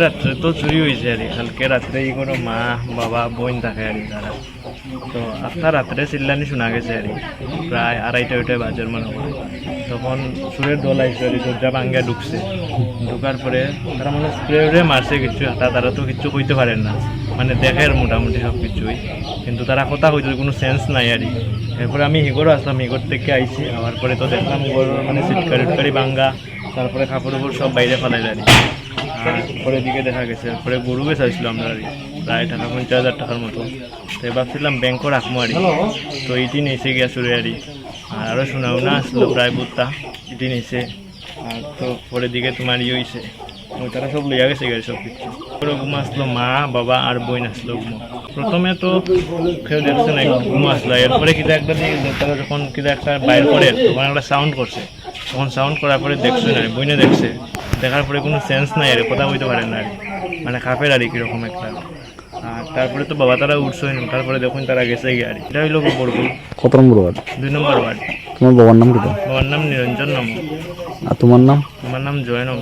রাত্রে তো চুরি হয়েছে আর কালকে রাত্রে এই কোনো মা বাবা বোন থাকে আর তারা তো আপনার রাত্রে চিল্লানি শোনা গেছে আর প্রায় 2:30 বাজের মনে হয়। তখন সুরের দল আসছে আর দরজা ভাঙ্গা ঢুকছে, ঢুকার পরে তারা মানে স্প্রে মারছে কিছু, তারা তো কিছু কইতে পারেন না, মানে দেখের মোটামুটি সব কিছুই, কিন্তু তারা কথা কইতে কোনো সেন্স নাই আর। এরপরে আমি হিগরও আসলাম, হিগর থেকে আইছি, আবার পরে তো দেখলাম ঘর মানে সিটকারি ভাঙ্গা, তারপরে কাপড় উপর সব বাইরে ফেলাই আর পরের দিকে দেখা গেছে পরে গরু বেচাইছিল আমরা আর প্রায় টাকা 50,000 টাকার মতো। তো ভাবছিলাম ব্যাংকও রাখবো আর তো এইটি নিয়েছে গিয়া চুরে আর আরও শোনাও না আসলো প্রায় বুত্তা এটি নিয়েছে। আর তো পরের দিকে তোমার ইয়ে হয়েছে তারা সব লইয়া গেছে গাড়ি সব কিছু। ঘুমো আসলো মা বাবা আর বোন আসলো ঘুমো। প্রথমে তো কেউ দেখছে না, ঘুমো আসলো, এরপরে কিনা একটা দিকে তারা যখন কিনা একটা বাইর করে তখন একটা সাউন্ড করছে, তখন সাউন্ড করার পরে দেখছে না, বইনে দেখছে, দেখার পরে কোনো সেন্স নাই আর কথা বলতে পারেন না আর, মানে খাপের আর কীরকম একটা। আর তারপরে তো বাবা তারা উঠছই না, তারপরে দেখুন তারা গেছে গিয়ে আর এটা হইল বরগুল। কত নম্বর ওয়ার্ড? 2 নম্বর ওয়ার্ড। তোমার বাবার নাম কি? বাবার নাম নিরঞ্জন নম। আর তোমার নাম? আমার নাম জয় নম।